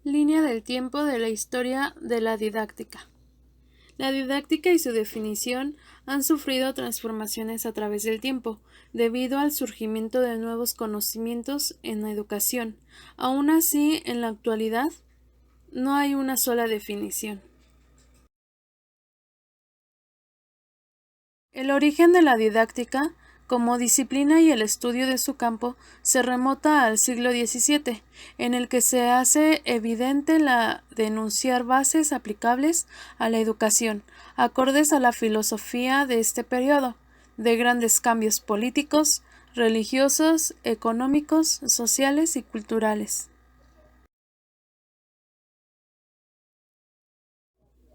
Línea del tiempo de la historia de la didáctica. La didáctica y su definición han sufrido transformaciones a través del tiempo, debido al surgimiento de nuevos conocimientos en la educación. Aún así, en la actualidad, no hay una sola definición. El origen de la didáctica, como disciplina y el estudio de su campo, se remota al siglo XVII, en el que se hace evidente la de enunciar bases aplicables a la educación, acordes a la filosofía de este periodo, de grandes cambios políticos, religiosos, económicos, sociales y culturales.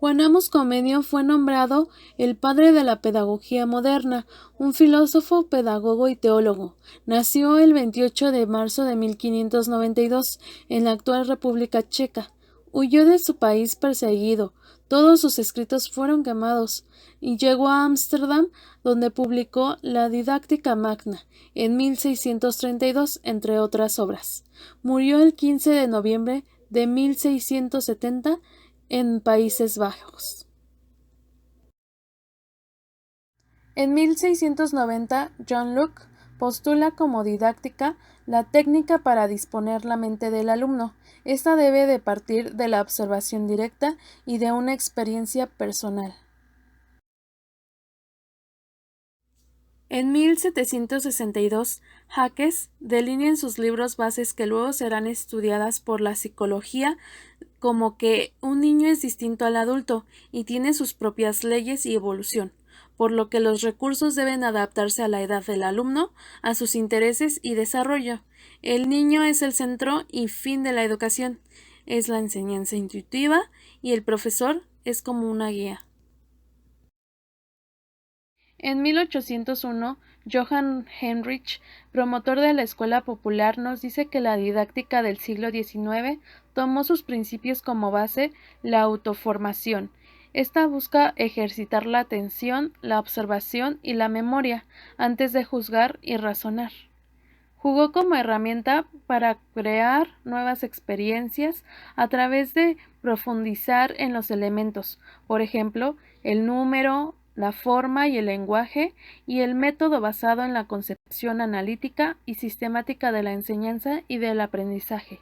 Juan Amos Comenio fue nombrado el padre de la pedagogía moderna, un filósofo, pedagogo y teólogo. Nació el 28 de marzo de 1592 en la actual República Checa. Huyó de su país perseguido. Todos sus escritos fueron quemados y llegó a Ámsterdam, donde publicó la Didáctica Magna en 1632, entre otras obras. Murió el 15 de noviembre de 1670 en Países Bajos. En 1690, John Locke postula como didáctica la técnica para disponer la mente del alumno. Esta debe de partir de la observación directa y de una experiencia personal. En 1762, Hackes delinea en sus libros bases que luego serán estudiadas por la psicología como que un niño es distinto al adulto y tiene sus propias leyes y evolución, por lo que los recursos deben adaptarse a la edad del alumno, a sus intereses y desarrollo. El niño es el centro y fin de la educación, es la enseñanza intuitiva y el profesor es como una guía. En 1801, Johann Heinrich, promotor de la escuela popular, nos dice que la didáctica del siglo XIX tomó sus principios como base la autoformación. Esta busca ejercitar la atención, la observación y la memoria antes de juzgar y razonar. Jugó como herramienta para crear nuevas experiencias a través de profundizar en los elementos, por ejemplo, el número, la forma y el lenguaje, y el método basado en la concepción analítica y sistemática de la enseñanza y del aprendizaje.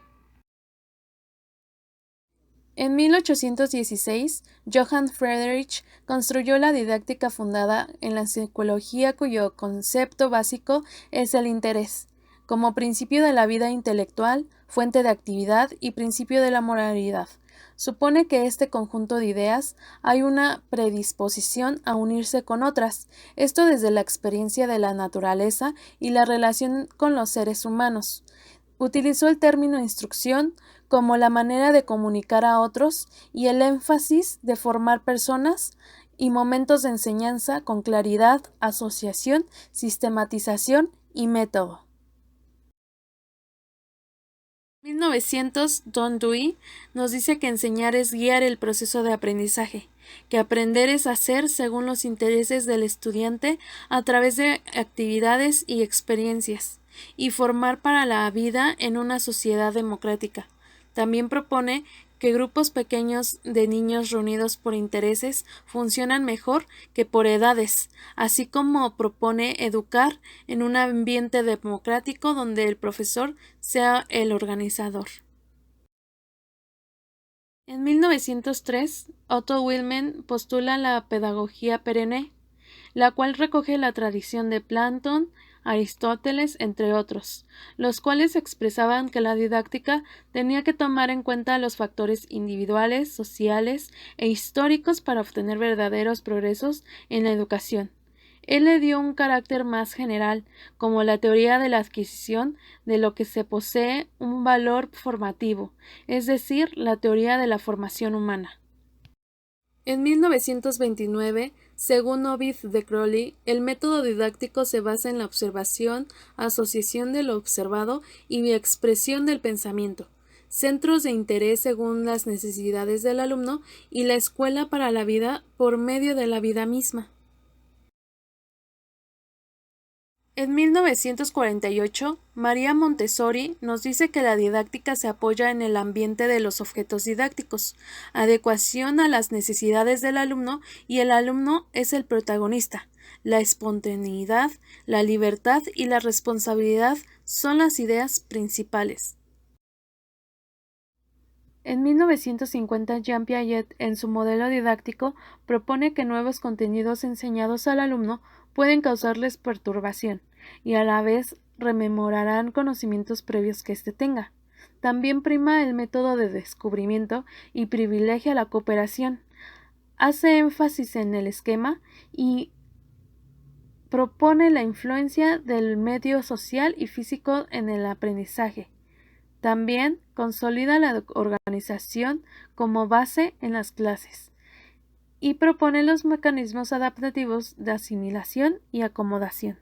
En 1816, Johann Friedrich construyó la didáctica fundada en la psicología cuyo concepto básico es el interés, como principio de la vida intelectual, fuente de actividad y principio de la moralidad. Supone que este conjunto de ideas hay una predisposición a unirse con otras, esto desde la experiencia de la naturaleza y la relación con los seres humanos. Utilizó el término instrucción como la manera de comunicar a otros y el énfasis de formar personas y momentos de enseñanza con claridad, asociación, sistematización y método. 1900, Don Dewey nos dice que enseñar es guiar el proceso de aprendizaje, que aprender es hacer según los intereses del estudiante a través de actividades y experiencias, y formar para la vida en una sociedad democrática. También propone que grupos pequeños de niños reunidos por intereses funcionan mejor que por edades, así como propone educar en un ambiente democrático donde el profesor sea el organizador. En 1903, Otto Wilhelm postula la pedagogía perenne, la cual recoge la tradición de Platón, Aristóteles, entre otros, los cuales expresaban que la didáctica tenía que tomar en cuenta los factores individuales, sociales e históricos para obtener verdaderos progresos en la educación. Él le dio un carácter más general, como la teoría de la adquisición de lo que se posee un valor formativo, es decir, la teoría de la formación humana. En 1929, según Ovid de Crowley, el método didáctico se basa en la observación, asociación de lo observado y expresión del pensamiento, centros de interés según las necesidades del alumno y la escuela para la vida por medio de la vida misma. En 1948, María Montessori nos dice que la didáctica se apoya en el ambiente de los objetos didácticos, adecuación a las necesidades del alumno, y el alumno es el protagonista. La espontaneidad, la libertad y la responsabilidad son las ideas principales. En 1950, Jean Piaget, en su modelo didáctico, propone que nuevos contenidos enseñados al alumno pueden causarles perturbación y a la vez rememorarán conocimientos previos que éste tenga. También prima el método de descubrimiento y privilegia la cooperación. Hace énfasis en el esquema y propone la influencia del medio social y físico en el aprendizaje. También consolida la organización como base en las clases y propone los mecanismos adaptativos de asimilación y acomodación.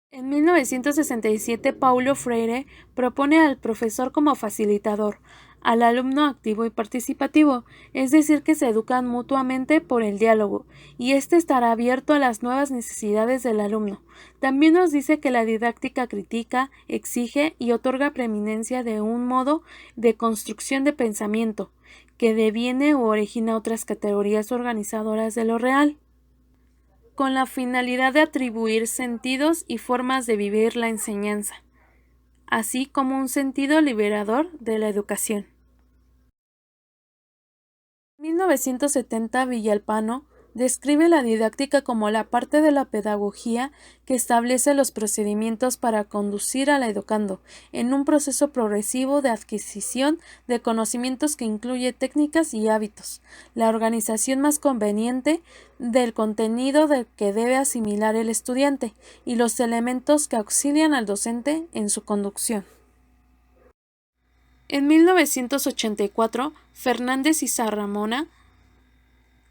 En 1967, Paulo Freire propone al profesor como facilitador, al alumno activo y participativo, es decir, que se educan mutuamente por el diálogo, y éste estará abierto a las nuevas necesidades del alumno. También nos dice que la didáctica critica, exige y otorga preeminencia de un modo de construcción de pensamiento, que deviene u origina otras categorías organizadoras de lo real, con la finalidad de atribuir sentidos y formas de vivir la enseñanza, así como un sentido liberador de la educación. En 1970, Villalpano describe la didáctica como la parte de la pedagogía que establece los procedimientos para conducir al educando en un proceso progresivo de adquisición de conocimientos que incluye técnicas y hábitos, la organización más conveniente del contenido del que debe asimilar el estudiante y los elementos que auxilian al docente en su conducción. En 1984, Fernández y Sarramona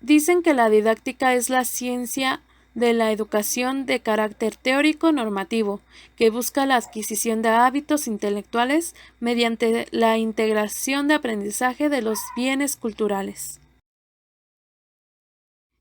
dicen que la didáctica es la ciencia de la educación de carácter teórico-normativo, que busca la adquisición de hábitos intelectuales mediante la integración de aprendizaje de los bienes culturales.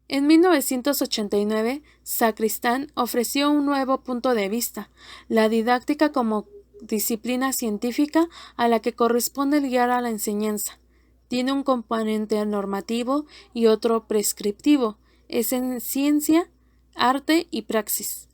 En 1989, Sacristán ofreció un nuevo punto de vista, la didáctica como disciplina científica a la que corresponde guiar a la enseñanza. Tiene un componente normativo y otro prescriptivo. Es en ciencia, arte y praxis.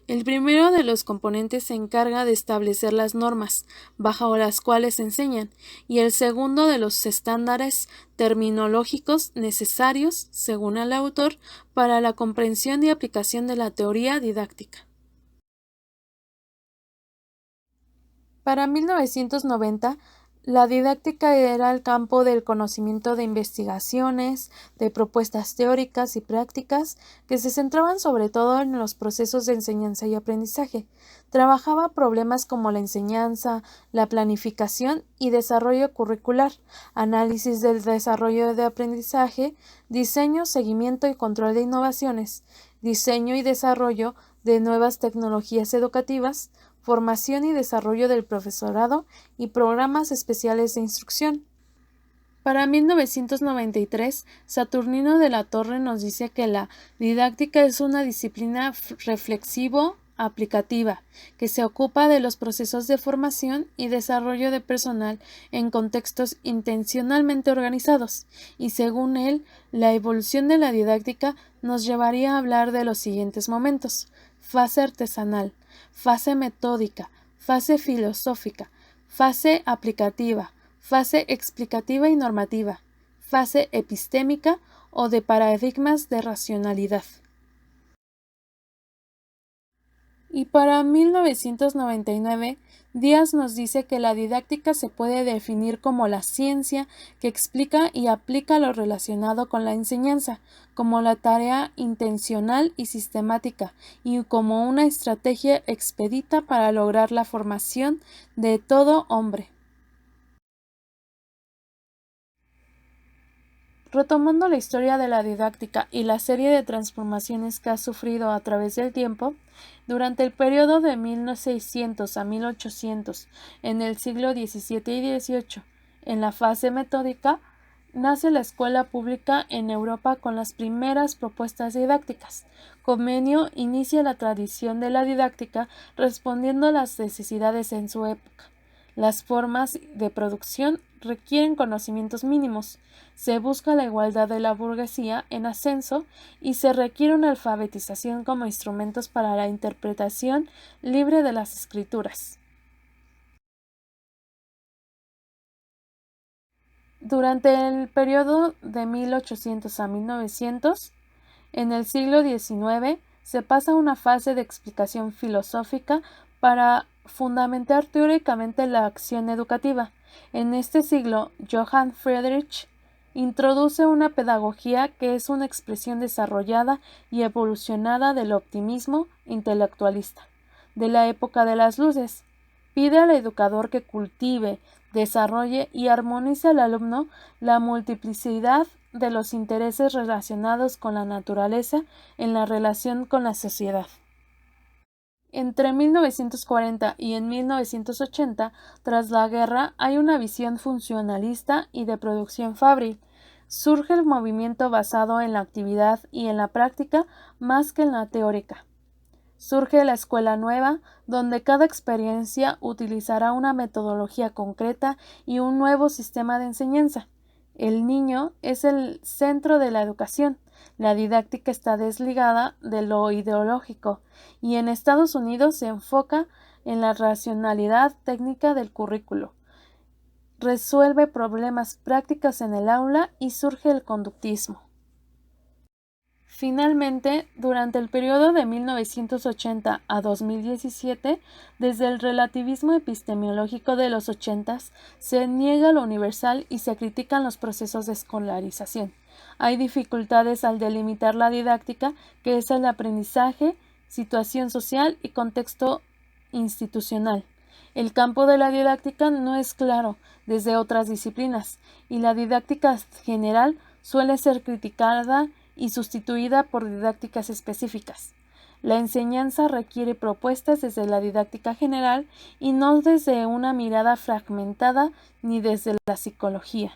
El primero de los componentes se encarga de establecer las normas, bajo las cuales se enseñan, y el segundo de los estándares terminológicos necesarios, según el autor, para la comprensión y aplicación de la teoría didáctica. Para 1990, la didáctica era el campo del conocimiento de investigaciones, de propuestas teóricas y prácticas que se centraban sobre todo en los procesos de enseñanza y aprendizaje. Trabajaba problemas como la enseñanza, la planificación y desarrollo curricular, análisis del desarrollo de aprendizaje, diseño, seguimiento y control de innovaciones, diseño y desarrollo de nuevas tecnologías educativas, formación y desarrollo del profesorado y programas especiales de instrucción. Para 1993, Saturnino de la Torre nos dice que la didáctica es una disciplina reflexivo-aplicativa que se ocupa de los procesos de formación y desarrollo de personal en contextos intencionalmente organizados, y según él, la evolución de la didáctica nos llevaría a hablar de los siguientes momentos: fase artesanal, fase metódica, fase filosófica, fase aplicativa, fase explicativa y normativa, fase epistémica o de paradigmas de racionalidad. Y para 1999, Díaz nos dice que la didáctica se puede definir como la ciencia que explica y aplica lo relacionado con la enseñanza, como la tarea intencional y sistemática, y como una estrategia expedita para lograr la formación de todo hombre. Retomando la historia de la didáctica y la serie de transformaciones que ha sufrido a través del tiempo, durante el periodo de 1600 a 1800, en el siglo XVII y XVIII, en la fase metódica, nace la escuela pública en Europa con las primeras propuestas didácticas. Comenio inicia la tradición de la didáctica respondiendo a las necesidades en su época. Las formas de producción requieren conocimientos mínimos, se busca la igualdad de la burguesía en ascenso y se requiere una alfabetización como instrumentos para la interpretación libre de las escrituras. Durante el periodo de 1800 a 1900, en el siglo XIX, se pasa a una fase de explicación filosófica para fundamentar teóricamente la acción educativa. En este siglo, Johann Friedrich introduce una pedagogía que es una expresión desarrollada y evolucionada del optimismo intelectualista de la época de las luces. Pide al educador que cultive, desarrolle y armonice al alumno la multiplicidad de los intereses relacionados con la naturaleza en la relación con la sociedad. Entre 1940 y en 1980, tras la guerra, hay una visión funcionalista y de producción fabril. Surge el movimiento basado en la actividad y en la práctica más que en la teórica. Surge la escuela nueva, donde cada experiencia utilizará una metodología concreta y un nuevo sistema de enseñanza. El niño es el centro de la educación. La didáctica está desligada de lo ideológico y en Estados Unidos se enfoca en la racionalidad técnica del currículo. Resuelve problemas prácticos en el aula y surge el conductismo. Finalmente, durante el periodo de 1980 a 2017, desde el relativismo epistemológico de los 80s, se niega lo universal y se critican los procesos de escolarización. Hay dificultades al delimitar la didáctica, que es el aprendizaje, situación social y contexto institucional. El campo de la didáctica no es claro desde otras disciplinas, y la didáctica general suele ser criticada y sustituida por didácticas específicas. La enseñanza requiere propuestas desde la didáctica general y no desde una mirada fragmentada ni desde la psicología.